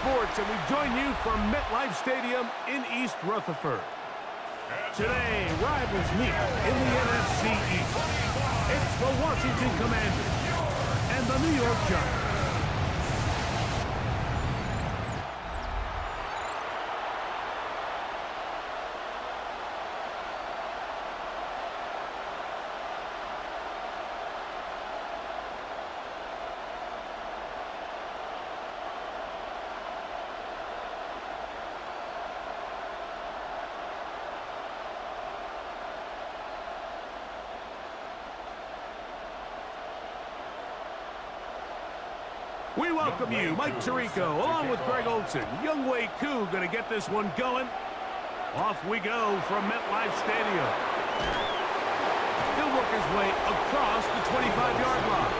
Sports, and we join you from MetLife Stadium in East Rutherford. Today, rivals meet in the NFC East. It's the Washington Commanders and the New York Giants. We welcome you, Mike Tirico, along with Greg Olson. Youngwei Koo going to get this one going. Off we go from MetLife Stadium. He'll work his way across the 25-yard line.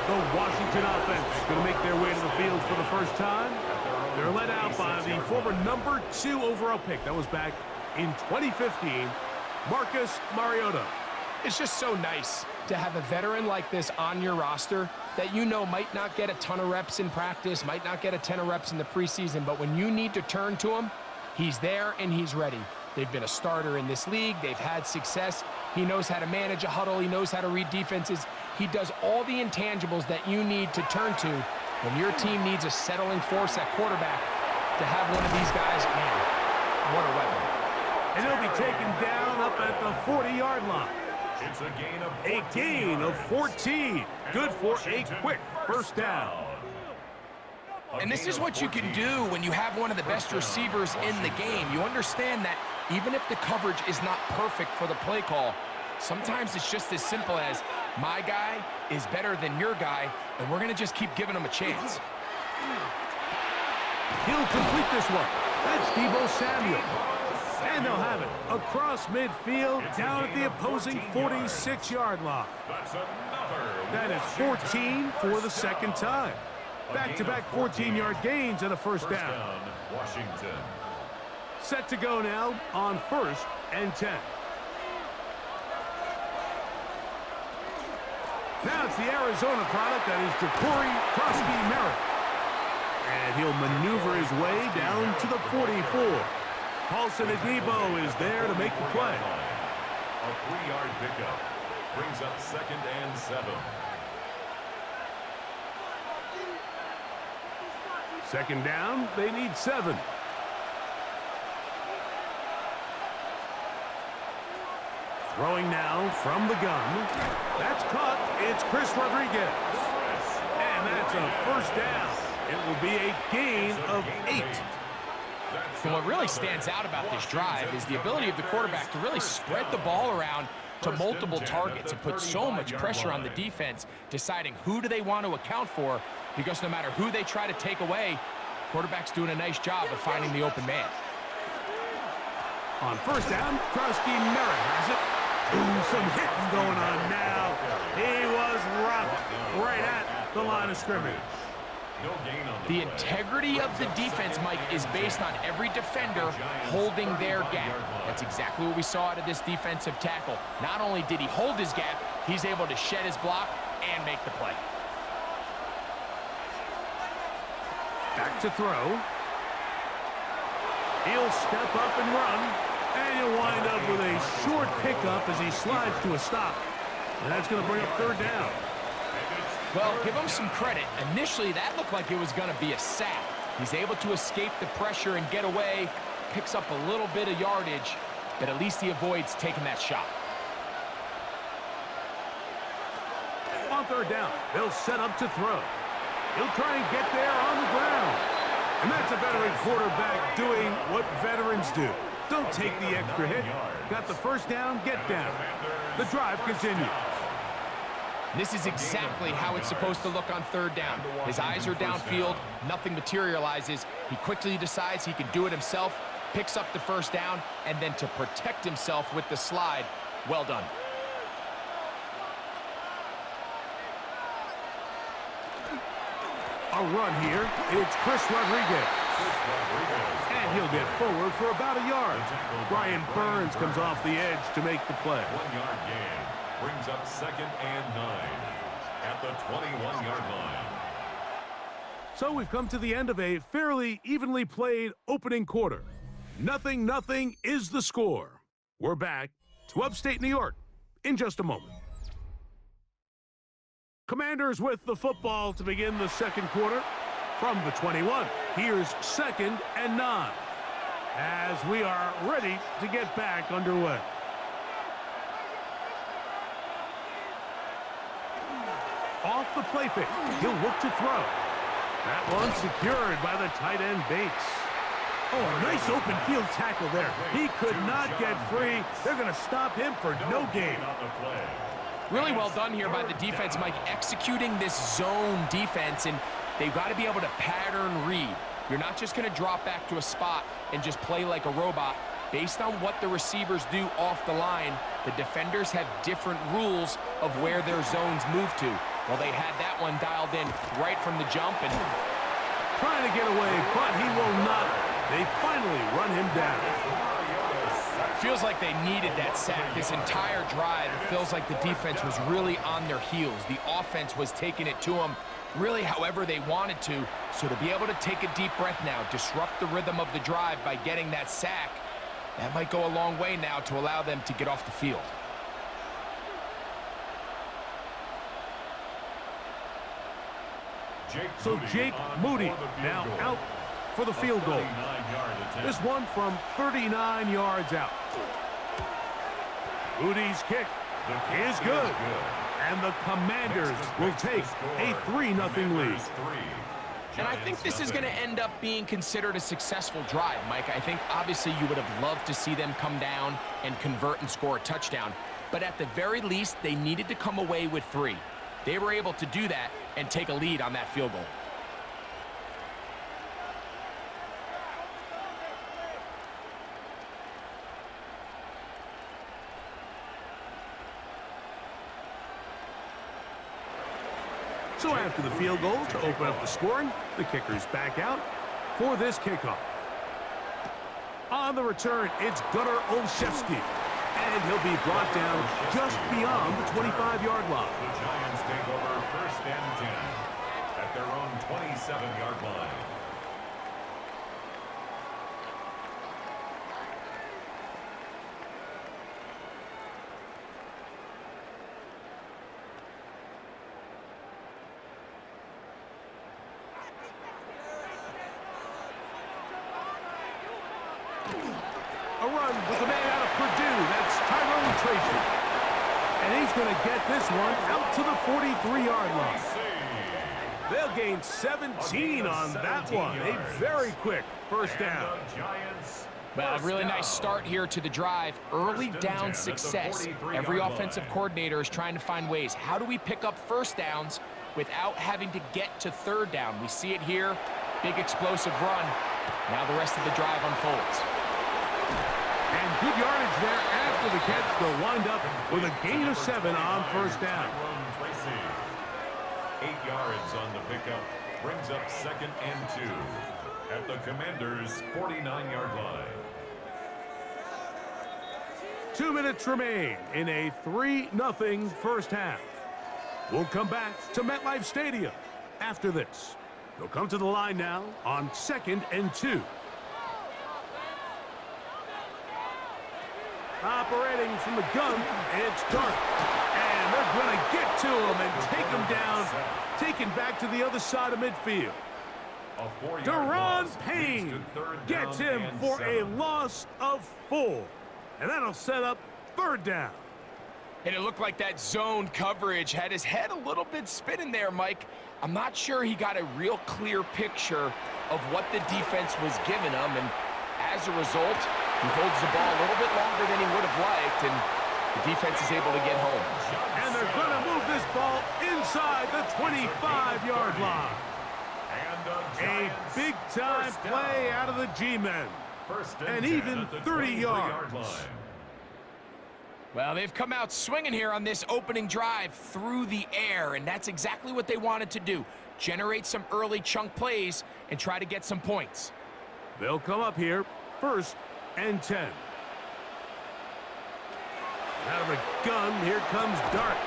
The Washington offense going to make their way to the field for the first time. They're led out by the former number 2 overall pick. That was back in 2015, Marcus Mariota. It's just so nice to have a veteran like this on your roster that you know might not get a ton of reps in practice, might not get a ton of reps in the preseason, but when you need to turn to him, he's there and he's ready. They've been a starter in this league. They've had success. He knows how to manage a huddle. He knows how to read defenses. He does all the intangibles that you need to turn to when your team needs a settling force at quarterback. To have one of these guys, man, what a weapon. And he'll be taken down up at the 40-yard line. It's a gain of 14. Good for a quick first down. And this is what you can do when you have one of the best receivers in the game. You understand that even if the coverage is not perfect for the play call, sometimes it's just as simple as my guy is better than your guy, and we're going to just keep giving him a chance. He'll complete this one. That's Deebo Samuel. And they'll have it across midfield, down at the opposing 46-yard line. That is 14 for the second time. Back-to-back 14-yard gains and a first down. Washington. Set to go now on 1st and 10. Now it's the Arizona product, that is Ja'Cory Krosky-Merritt. And he'll maneuver his way down to the 44. Paulson Adebo is there to make the play. A 3-yard pickup brings up 2nd and 7. Second down, they need 7. Throwing now from the gun. That's caught. It's Chris Rodriguez. And that's a first down. It will be a gain of 8. And what really stands out about this drive is the ability of the quarterback to really spread the ball around to multiple targets and put so much pressure on the defense, deciding who do they want to account for, because no matter who they try to take away, quarterback's doing a nice job of finding the open man. On first down, Krosky-Merritt has it. Ooh, some hitting going on now. He was rocked right at the line of scrimmage. The integrity of the defense, Mike, is based on every defender holding their gap. That's exactly what we saw out of this defensive tackle. Not only did he hold his gap, he's able to shed his block and make the play. Back to throw. He'll step up and run, and he'll wind up with a short pickup as he slides to a stop. And that's going to bring up 3rd down. Well, give him some credit. Initially, that looked like it was going to be a sack. He's able to escape the pressure and get away, picks up a little bit of yardage, but at least he avoids taking that shot. On 3rd down, they'll set up to throw. He'll try and get there on the ground. And that's a veteran quarterback doing what veterans do. Don't take the extra hit. Got the first down, get down. The drive continues. This is exactly how it's supposed to look on 3rd down. His eyes are downfield, nothing materializes. He quickly decides he can do it himself, picks up the first down, and then to protect himself with the slide, well done. A run here. It's Chris Rodriguez. And he'll get forward for about a yard. Brian Burns comes off the edge to make the play. 1-yard gain brings up 2nd and 9 at the 21-yard line. So we've come to the end of a fairly evenly played opening quarter. 0-0 is the score. We're back to upstate New York in just a moment. Commanders with the football to begin the second quarter. From the 21, here's 2nd and 9 as we are ready to get back underway. Off the play fake, he'll look to throw. That one secured by the tight end Bates. Oh, a nice open field tackle there. He could not get free. They're going to stop him for no gain. Really well done here by the defense, Mike, executing this zone defense, and they've got to be able to pattern read. You're not just going to drop back to a spot and just play like a robot. Based on what the receivers do off the line, the defenders have different rules of where their zones move to. Well, they had that one dialed in right from the jump, and trying to get away, but he will not. They finally run him down. Feels like they needed that sack this entire drive. It feels like the defense was really on their heels. The offense was taking it to them really however they wanted to. So to be able to take a deep breath now, disrupt the rhythm of the drive by getting that sack, that might go a long way now to allow them to get off the field. So Jake Moody now out for the field goal. This one from 39 yards out. Moody's kick is good. And the Commanders will take a 3-0 lead. And I think this is going to end up being considered a successful drive, Mike. I think obviously you would have loved to see them come down and convert and score a touchdown. But at the very least, they needed to come away with 3. They were able to do that and take a lead on that field goal. So after the field goal to open up the scoring, the kicker's back out for this kickoff. On the return, it's Gunnar Olszewski, and he'll be brought down just beyond the 25-yard line. The Giants take over 1st and 10 at their own 27-yard line. A run with the man out of Purdue. That's Tyrone Tracy. And he's going to get this one out to the 43-yard line. They'll gain 17 on that one. A very quick first down. Well, a really nice start here to the drive. Early down success. Every offensive coordinator is trying to find ways. How do we pick up first downs without having to get to 3rd down? We see it here. Big explosive run. Now the rest of the drive unfolds. And good yardage there after the catch. They'll wind up with a gain of 7 on first down. 8 yards on the pickup. Brings up 2nd and 2 at the Commanders' 49-yard line. 2 minutes remain in a 3-0 first half. We'll come back to MetLife Stadium after this. They'll come to the line now on 2nd and 2. Operating from the gun, it's Dart. And they're going to get to him and take him down, taken back to the other side of midfield. Deron Payne gets him for a loss of 4. And that'll set up 3rd down. And it looked like that zone coverage had his head a little bit spinning there, Mike. I'm not sure he got a real clear picture of what the defense was giving him. And as a result, he holds the ball a little bit longer than he would have liked, and the defense is able to get home. And they're going to move this ball inside the 25-yard line. A big-time play out of the G-men. And even 30 yards. Well, they've come out swinging here on this opening drive through the air, and that's exactly what they wanted to do. Generate some early chunk plays and try to get some points. They'll come up here 1st and 10. Out of the gun, here comes Dart.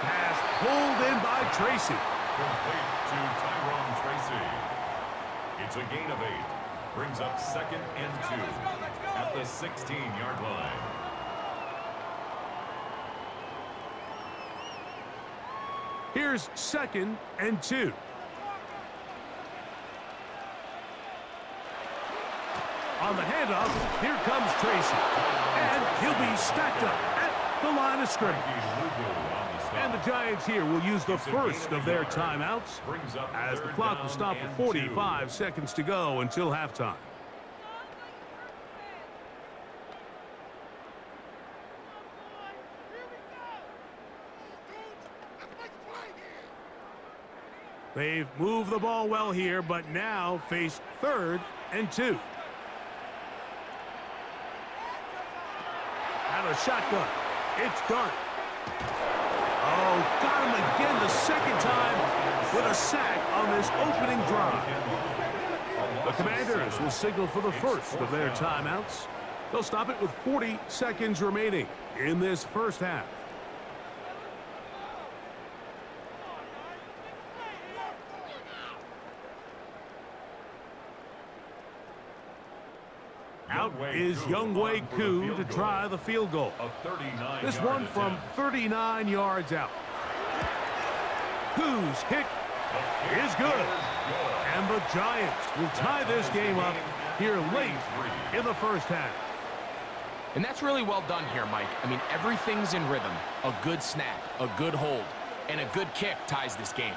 Pass pulled in by Tracy. Complete to Tyrone Tracy. It's a gain of 8. Brings up 2nd and 2 at the 16-yard line. Here's 2nd and 2. On the handoff, here comes Tracy. And he'll be stacked up at the line of scrimmage. And the Giants here will use the first of their timeouts as the clock will stop with 45 seconds to go until halftime. They've moved the ball well here, but now face 3rd and 2. Out of shotgun. It's Dart. Oh, got him again the second time with a sack on this opening drive. The Commanders will signal for the first of their timeouts. They'll stop it with 40 seconds remaining in this first half. Out is Younghoe Koo to try the field goal. This one from 39 yards out. Koo's kick is good. And the Giants will tie this game up here late in the first half. And that's really well done here, Mike. I mean, everything's in rhythm. A good snap, a good hold, and a good kick ties this game.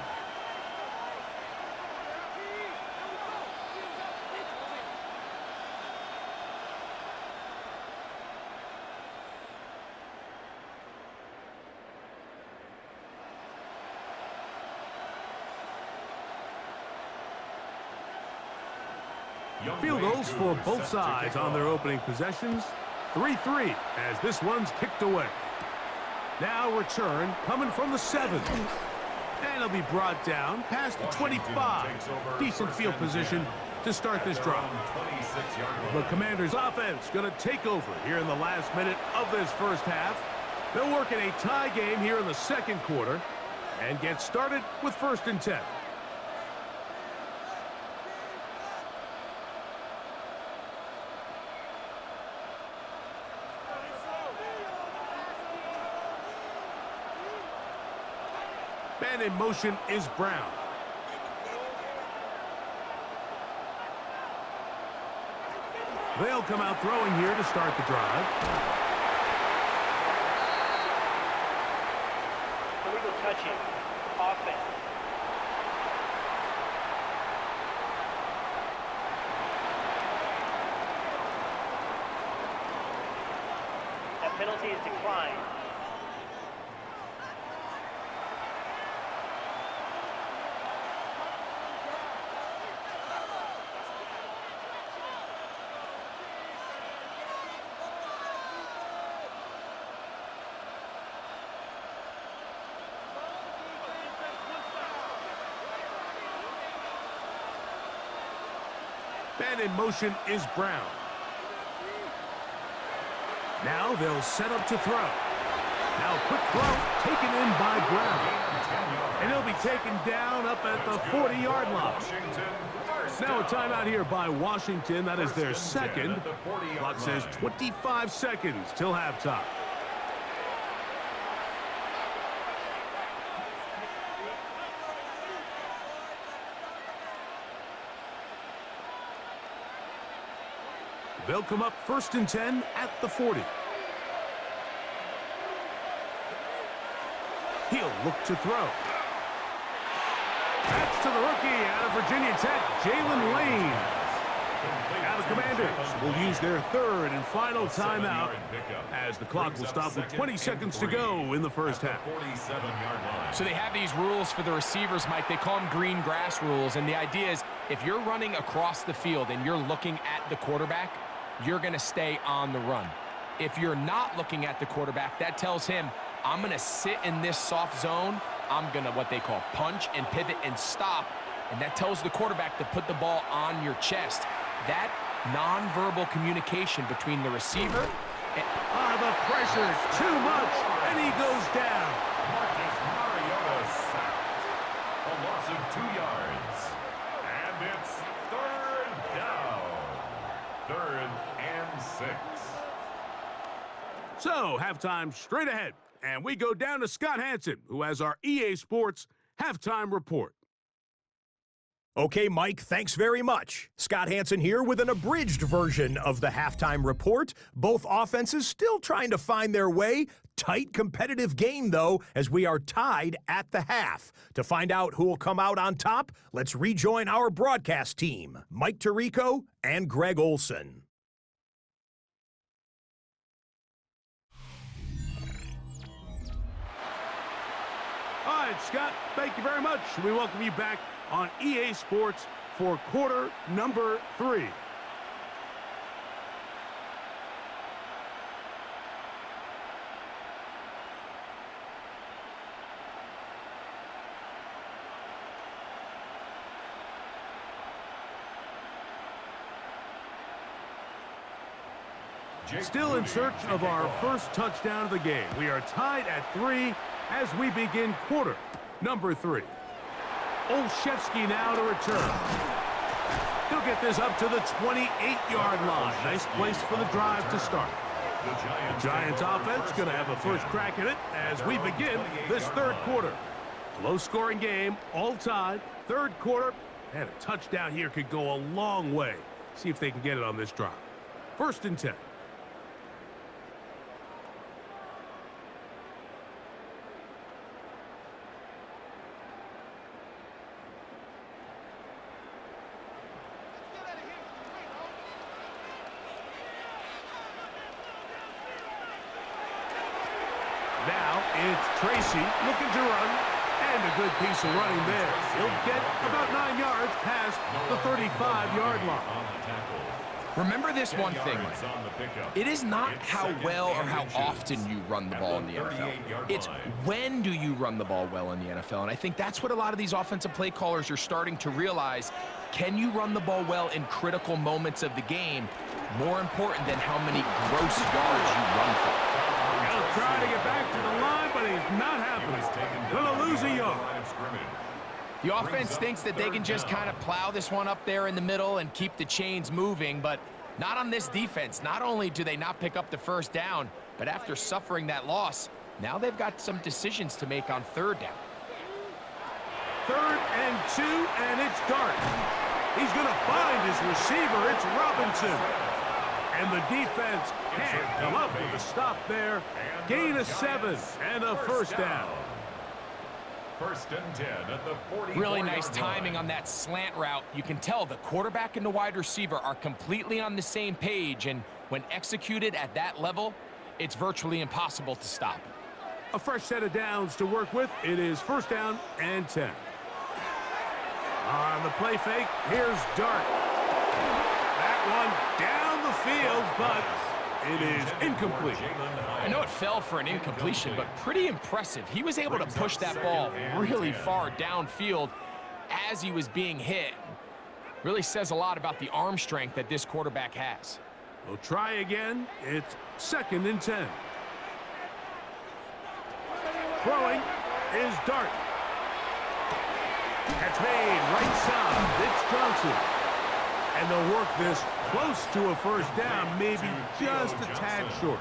Field goals for both sides on their opening possessions. 3-3 as this one's kicked away. Now return coming from the 7. And it'll be brought down past the 25. Decent field position to start this drive. The Commanders' offense going to take over here in the last minute of this first half. They'll work in a tie game here in the second quarter and get started with 1st and 10. Man in motion is Brown. They'll come out throwing here to start the drive. Illegal touching. Offense. That penalty is declined. Man in motion is Brown. Now they'll set up to throw. Now quick throw taken in by Brown. And he'll be taken down up at the 40-yard line. Now a timeout here by Washington. That is their second. Clock says 25 seconds till halftime. They'll come up 1st and 10 at the 40. He'll look to throw. That's to the rookie out of Virginia Tech, Jalen Lane. Now the Commanders will use their 3rd and final timeout as the clock will stop with 20 seconds to go in the first half. So they have these rules for the receivers, Mike. They call them green grass rules. And the idea is if you're running across the field and you're looking at the quarterback, you're going to stay on the run. If you're not looking at the quarterback, that tells him, I'm going to sit in this soft zone. I'm going to what they call punch and pivot and stop. And that tells the quarterback to put the ball on your chest. That nonverbal communication between the receiver and... the pressure's too much, and he goes down. Marcus Mariota sacked. A loss of 2 yards. 6. So, halftime straight ahead. And we go down to Scott Hansen, who has our EA Sports halftime report. Okay, Mike, thanks very much. Scott Hansen here with an abridged version of the halftime report. Both offenses still trying to find their way. Tight competitive game, though, as we are tied at the half. To find out who will come out on top, let's rejoin our broadcast team, Mike Tirico and Greg Olson. All right, Scott, thank you very much. We welcome you back on EA Sports for quarter number 3. Still in search of our first touchdown of the game. We are tied at 3 as we begin quarter number 3. Olszewski now to return. He'll get this up to the 28-yard line. Nice place for the drive to start. The Giants offense going to have a first crack at it as we begin this third quarter. Low-scoring game, all tied. Third quarter, and a touchdown here could go a long way. See if they can get it on this drive. 1st and 10. Now it's Tracy looking to run, and a good piece of running there. He'll get about 9 yards past the 35-yard line. Remember this one thing, it is not how well or how often you run the ball in the NFL. It's when do you run the ball well in the NFL, and I think that's what a lot of these offensive play callers are starting to realize. Can you run the ball well in critical moments of the game, more important than how many gross yards you run for? He'll try to get back to the line, but he's not happening. Gonna lose a yard. The offense thinks that they can just kind of plow this one up there in the middle and keep the chains moving, but not on this defense. Not only do they not pick up the first down, but after suffering that loss, now they've got some decisions to make on 3rd down. 3rd and 2, and it's Dart. He's gonna find his receiver. It's Robinson. And the defense can't come up with a stop there. Gain of 7 and a first down. 1st and 10 at the 40. Really nice timing on that slant route. You can tell the quarterback and the wide receiver are completely on the same page, and when executed at that level, it's virtually impossible to stop. A fresh set of downs to work with. It is 1st down and 10. On the play fake, here's Dart. That one down the field, but it is incomplete. I know it fell for an incompletion, but pretty impressive. He was able to push that ball really far downfield as he was being hit. Really says a lot about the arm strength that this quarterback has. We'll try again. It's 2nd and 10. Throwing is Dart. Catch made right side. It's Johnson. And they'll work this close to a first down, maybe just a tad short.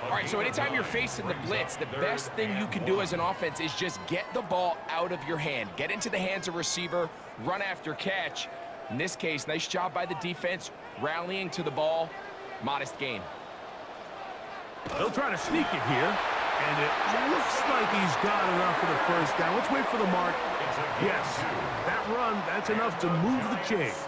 All right, so anytime you're facing the blitz, the best thing you can do as an offense is just get the ball out of your hand. Get into the hands of receiver, run after catch. In this case, nice job by the defense, rallying to the ball. Modest gain. They'll try to sneak it here, and it looks like he's got enough for the first down. Let's wait for the mark. Yes, that run, that's enough to move the chains.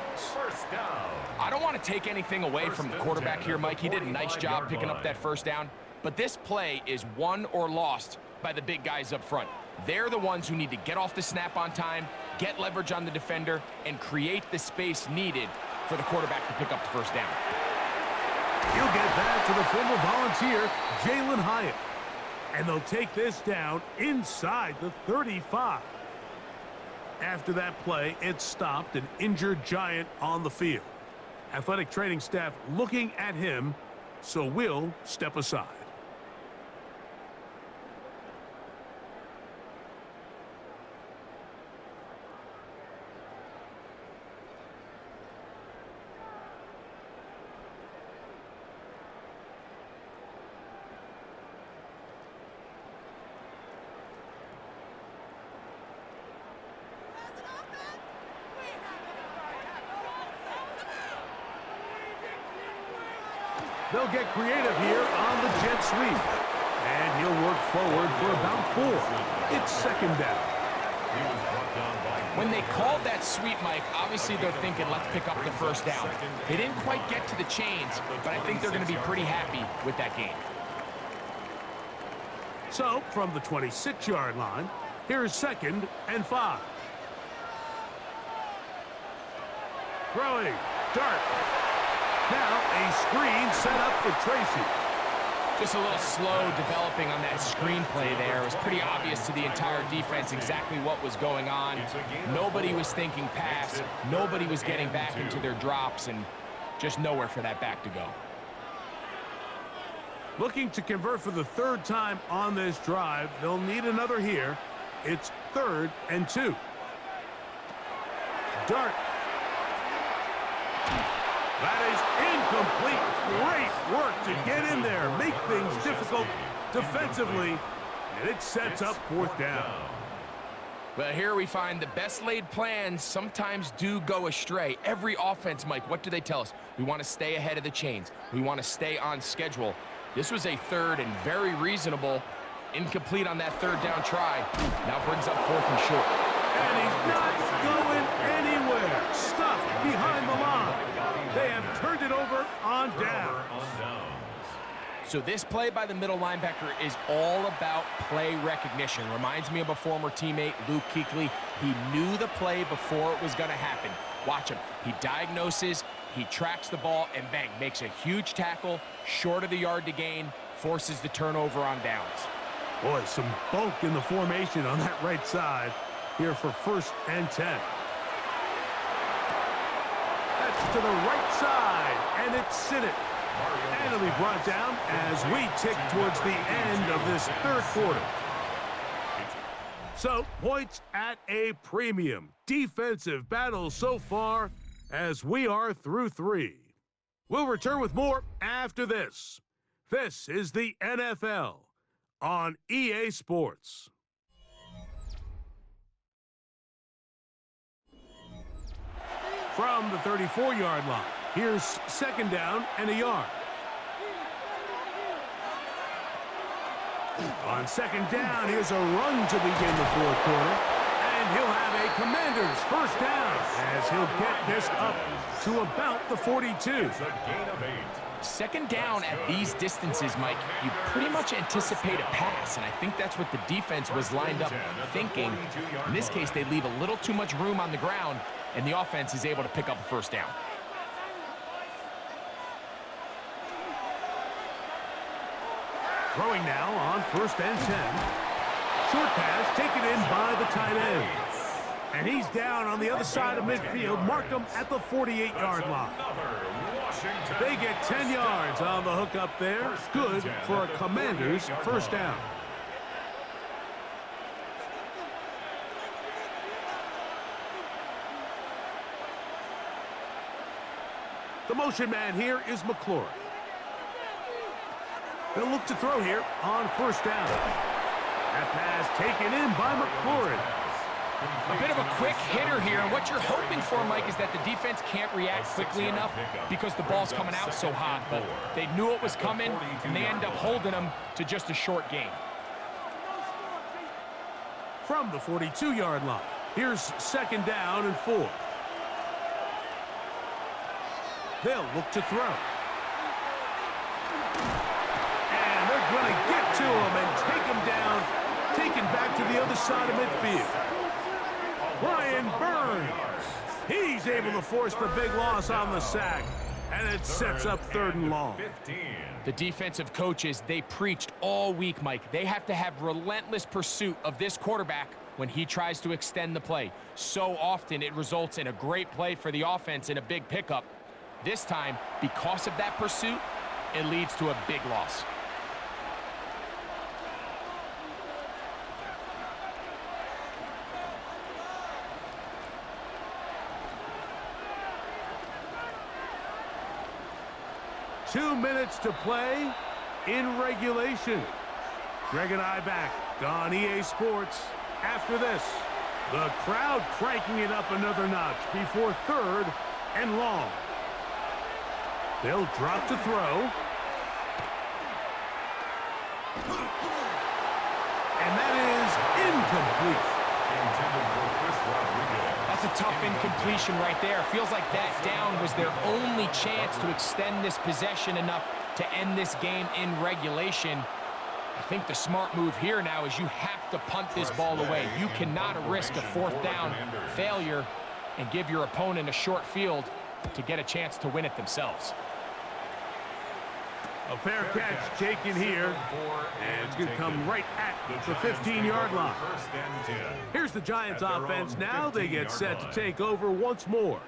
I don't want to take anything away from the quarterback here, Mike. He did a nice job picking up that first down. But this play is won or lost by the big guys up front. They're the ones who need to get off the snap on time, get leverage on the defender, and create the space needed for the quarterback to pick up the first down. He'll get that to the former volunteer, Jalen Hyatt. And they'll take this down inside the 35. After that play, it stopped an injured Giant on the field. Athletic training staff looking at him, so we'll step aside. They'll get creative here on the jet sweep. And he'll work forward for about 4. It's second down. When they called that sweep, Mike, obviously they're thinking, let's pick up the first down. They didn't quite get to the chains, but I think they're going to be pretty happy with that game. So, from the 26-yard line, here's 2nd and 5. Throwing. Dart. Now a screen set up for Tracy. Just a little slow developing on that screenplay there. It was pretty obvious to the entire defense exactly what was going on. Nobody was thinking pass. Nobody was getting back into their drops, and just nowhere for that back to go. Looking to convert for the 3rd time on this drive. They'll need another here. It's 3rd and 2. Dart. That is incomplete. Great work to get in there, make things difficult defensively, and it sets up 4th down. Well, here we find the best laid plans sometimes do go astray. Every offense, Mike, what do they tell us? We want to stay ahead of the chains. We want to stay on schedule. This was a 3rd and very reasonable. Incomplete on that 3rd down try. Now brings up 4th and short. And he's not going anywhere. Stuffed behind the line. They have turned it over on downs. So this play by the middle linebacker is all about play recognition. Reminds me of a former teammate, Luke Kuechly. He knew the play before it was going to happen. Watch him. He diagnoses, he tracks the ball, and bang, makes a huge tackle, short of the yard to gain, forces the turnover on downs. Boy, some bulk in the formation on that right side here for 1st and 10. To the right side, and it's Sinnott. And it'll be brought down as we tick towards the end of this 3rd quarter. So, points at a premium. Defensive battle so far as we are through 3. We'll return with more after this. This is the NFL on EA Sports. From the 34-yard line, here's 2nd down and a yard. On 2nd down, here's a run to begin the 4th quarter. And he'll have a Commanders 1st down as he'll get this up to about the 42. It's a gain of 8. 2nd down at these distances, Mike, you pretty much anticipate a pass, and I think that's what the defense was lined up thinking. In this case, they leave a little too much room on the ground, and the offense is able to pick up a 1st down. Throwing now on 1st and 10. Short pass taken in by the tight end. And he's down on the other side of midfield. Mark him at the 48-yard line. They get 10 yards on the hook up there. Good for a Commanders 1st down. The motion man here is McLaurin. They'll look to throw here on 1st down. That pass taken in by McLaurin. A bit of a quick hitter here, and what you're hoping for, Mike, is that the defense can't react quickly enough because the ball's coming out so hot. But they knew it was coming, and they end up holding them to just a short gain. From the 42-yard line, here's 2nd down and 4. They'll look to throw. And they're going to get to him and take him down, taken back to the other side of midfield. Brian Burns. He's able to force the big loss on the sack, and it sets up 3rd and long. The defensive coaches, they preached all week, Mike. They have to have relentless pursuit of this quarterback when he tries to extend the play. So often it results in a great play for the offense and a big pickup. This time, because of that pursuit, it leads to a big loss. Two minutes to play in regulation. Greg and I back on EA Sports after this. The crowd cranking it up another notch before 3rd and long. They'll drop to throw. And that is incomplete. Intended for Chris Rodriguez. That's a tough incompletion right there. Feels like that down was their only chance to extend this possession enough to end this game in regulation. I think the smart move here now is you have to punt this ball away. You cannot risk a fourth down failure and give your opponent a short field to get a chance to win it themselves. A fair catch taken here, and it's going to come right at the 15-yard line. Here's the Giants offense now. They get set to take over once more.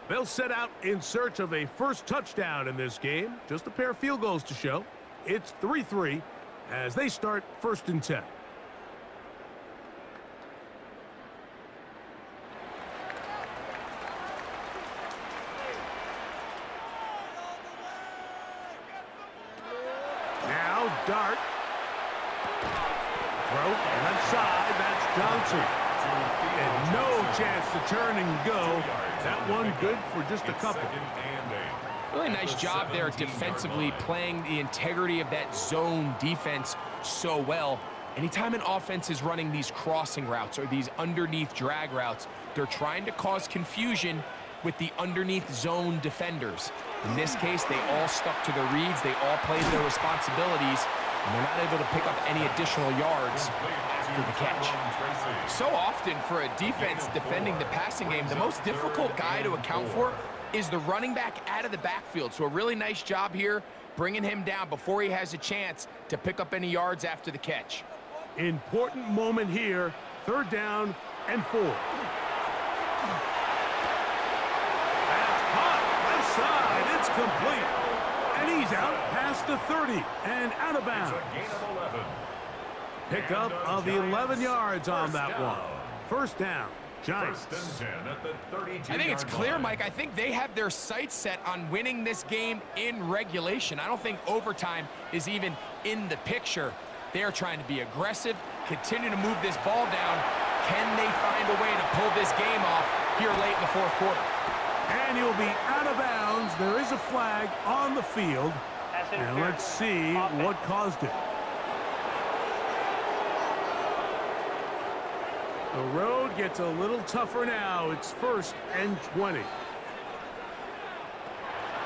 They'll set out in search of a first touchdown in this game. Just a pair of field goals to show. It's 3-3 as they start 1st and 10. Now Dart. Throw left side. That's Johnson. And no chance to turn and go. That one good for just a couple. Really nice job there defensively, playing the integrity of that zone defense so well. Anytime an offense is running these crossing routes or these underneath drag routes, they're trying to cause confusion with the underneath zone defenders. In this case, they all stuck to their reads, they all played their responsibilities, and they're not able to pick up any additional yards after the catch. So often for a defense defending the passing game, the most difficult guy to account for is the running back out of the backfield. So a really nice job here bringing him down before he has a chance to pick up any yards after the catch. Important moment here, 3rd down and 4. That's caught, left side, it's complete. And he's out past the 30 and out of bounds. Pickup of 11 yards on that one. 1st down, Giants. I think it's clear, Mike. I think they have their sights set on winning this game in regulation. I don't think overtime is even in the picture. They're trying to be aggressive, continue to move this ball down. Can they find a way to pull this game off here late in the 4th quarter? And he'll be out of bounds. There is a flag on the field. And let's see what caused it. The road gets a little tougher now. It's 1st and 20. To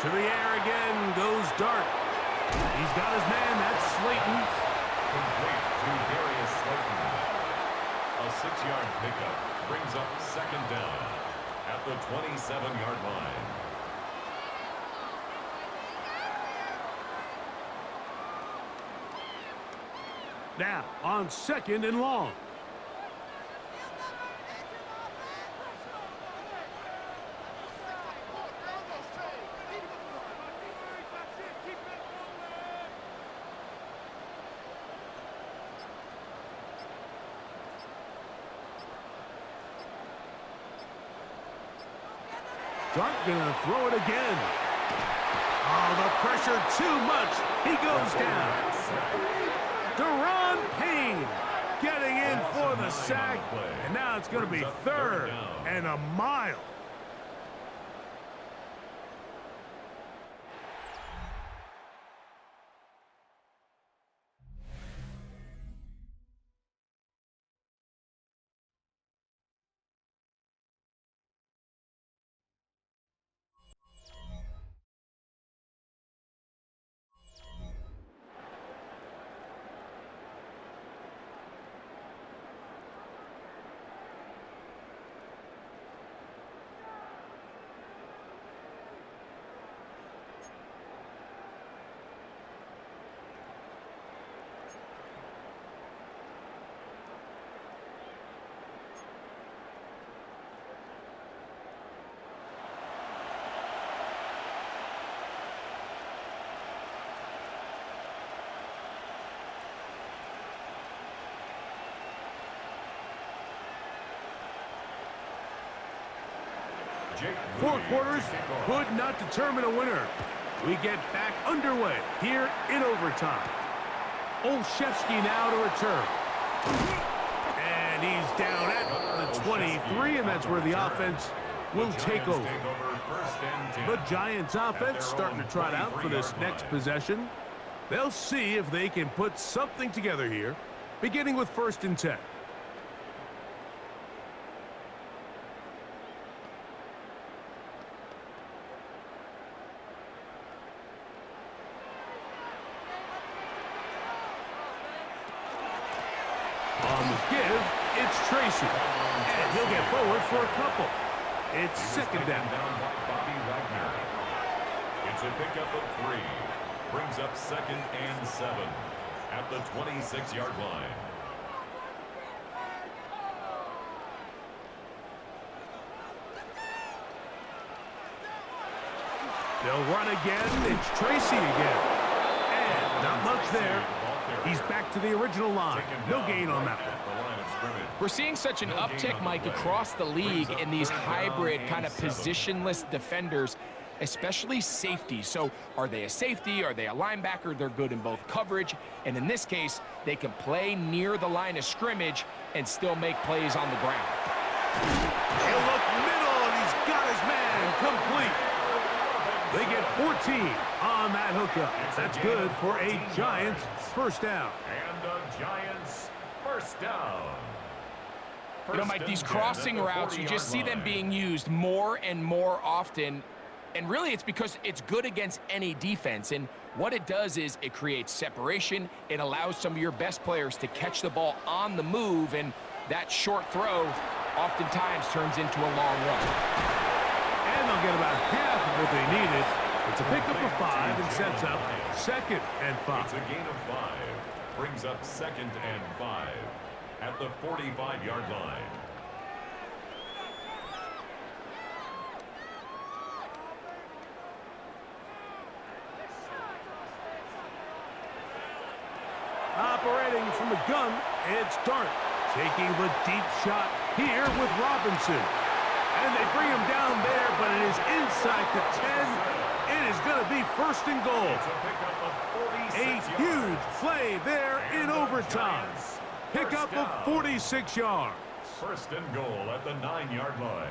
the air again goes Dart. He's got his man. That's Slayton. Complete to Darius Slayton. A 6-yard pickup brings up 2nd down at the 27-yard line. Now on 2nd and long. Dart gonna throw it again. Oh, the pressure too much. He goes down. Deron Payne getting in for the sack. And now it's gonna be 3rd and a mile. Four quarters could not determine a winner. We get back underway here in overtime. Olszewski now to return. And he's down at the 23, and that's where the offense will take over. The Giants offense starting to trot out for this next possession. They'll see if they can put something together here, beginning with 1st and 10. On the give, it's Tracy. And he'll get forward for a couple. It's 2nd down. By Bobby Wagner. It's a pickup of 3. Brings up 2nd and 7 at the 26-yard line. They'll run again. It's Tracy again. And not much there. He's back to the original line. No gain on that one. We're seeing such an uptick, Mike, across the league in these hybrid kind of positionless defenders, especially safety. So are they a safety? Are they a linebacker? They're good in both coverage. And in this case, they can play near the line of scrimmage and still make plays on the ground. He'll look middle, and he's got his man complete. They get 14 on that hookup. That's good for a Giants 1st down. And the Giants 1st down. You know, Mike, these crossing routes, you just see them being used more and more often. And really, it's because it's good against any defense. And what it does is it creates separation. It allows some of your best players to catch the ball on the move. And that short throw oftentimes turns into a long run. And they'll get about half of what they needed. It's a pickup of 5 and sets up 2nd and 5. It's a gain of 5. Brings up 2nd and 5 at the 45-yard line. Operating from the gun, it's Dart. Taking the deep shot here with Robinson. And they bring him down there, but it is inside the 10. It is going to be 1st and goal. It's a pickup of 46 A yards. huge play there in overtime. Pickup of 46 yards. 1st and goal at the 9-yard line.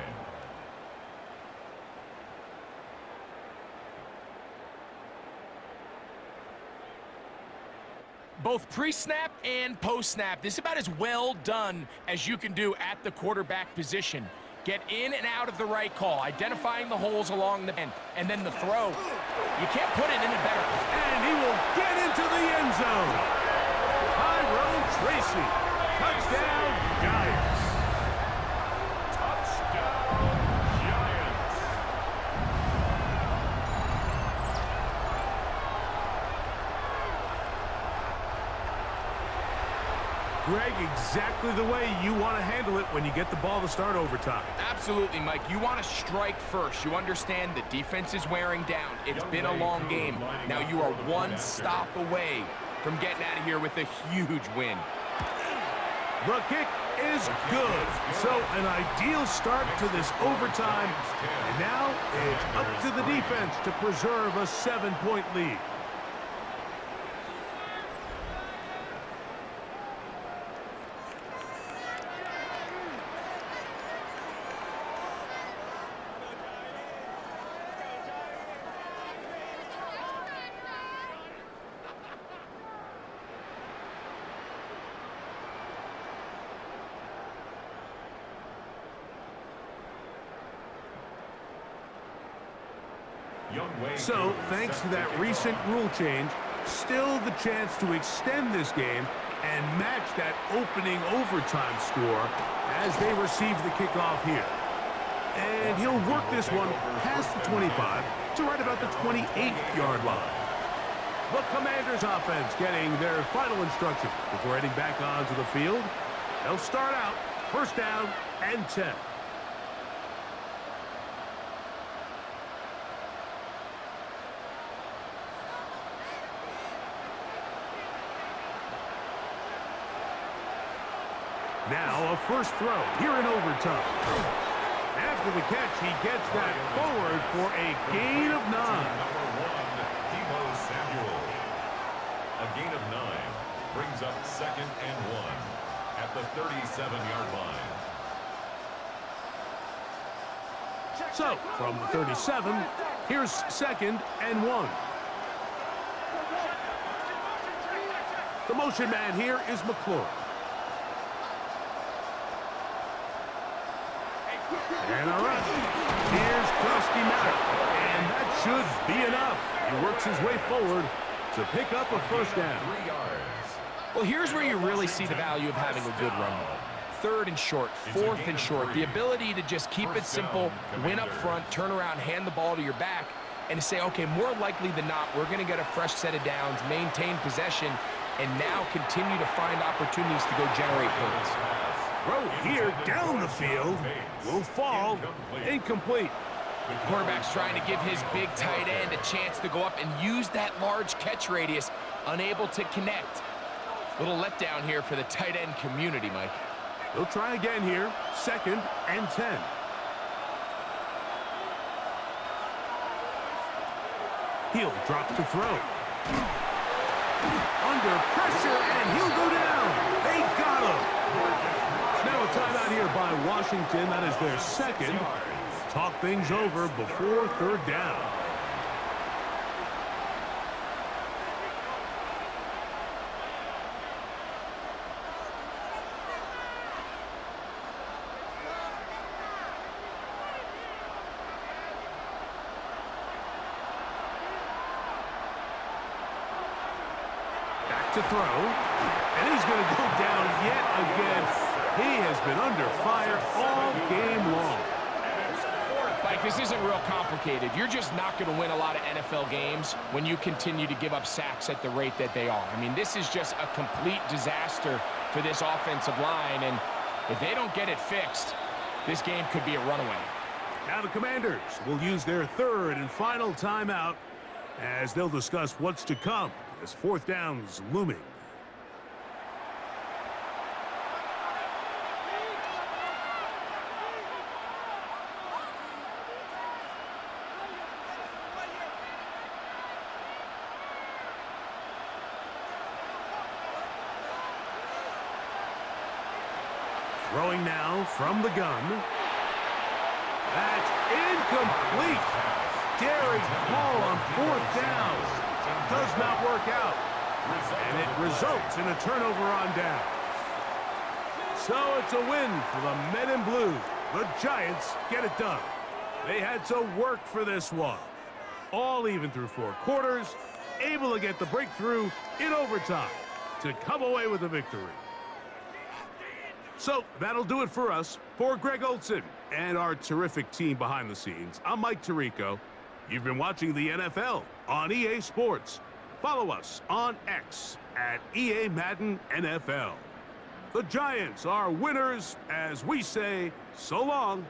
Both pre-snap and post-snap, this is about as well done as you can do at the quarterback position. Get in and out of the right call, identifying the holes along the end, and then the throw. You can't put it any better. And he will get into the end zone. Tyrone Tracy. Touchdown, Giants. Touchdown, Giants. Greg, exactly the way you want to handle it when you get the ball to start overtime. Absolutely, Mike. You want to strike first. You understand the defense is wearing down. It's been a long game. Now you are one stop away from getting out of here with a huge win. The kick is good. So an ideal start to this overtime. And now it's up to the defense to preserve a 7-point lead. So, thanks to that recent rule change, still the chance to extend this game and match that opening overtime score as they receive the kickoff here. And he'll work this one past the 25 to right about the 28-yard line. The Commanders offense getting their final instruction before heading back onto the field. They'll start out 1st down and 10. Now a first throw here in overtime. After the catch, he gets that forward for a gain of 9. A gain of 9 brings up 2nd and 1 at the 37-yard line. So from the 37, here's 2nd and 1. The motion man here is McClure. And a run. Here's Krusty Merritt. And that should be enough. He works his way forward to pick up a first down. 3 yards. Well, here's where you really see the value of having a good run though. 3rd and short, 4th and short. The ability to just keep it simple, win up front, turn around, hand the ball to your back, and to say, okay, more likely than not, we're going to get a fresh set of downs, maintain possession, and now continue to find opportunities to go generate points. Throw here down the field. Will fall. Incomplete. Quarterback's trying to give his big tight end a chance to go up and use that large catch radius, unable to connect. Little letdown here for the tight end community, Mike. They'll try again here. 2nd and 10. He'll drop to throw. Under pressure, and he'll go down. They got him. Now a timeout here by Washington. That is their 2nd. Talk things over before 3rd down. Back to throw. And he's going to go down yet again. He has been under fire all game long. Mike, this isn't real complicated. You're just not going to win a lot of NFL games when you continue to give up sacks at the rate that they are. I mean, this is just a complete disaster for this offensive line, and if they don't get it fixed, this game could be a runaway. Now the Commanders will use their 3rd and final timeout as they'll discuss what's to come as 4th down's looming. Throwing now from the gun. That's incomplete. Daring call on 4th down. Does not work out. And it results in a turnover on down. So it's a win for the Men in Blue. The Giants get it done. They had to work for this one. All even through 4 quarters. Able to get the breakthrough in overtime to come away with a victory. So that'll do it for us. For Greg Olson and our terrific team behind the scenes, I'm Mike Tirico. You've been watching the NFL on EA Sports. Follow us on X at EA Madden NFL. The Giants are winners as we say so long.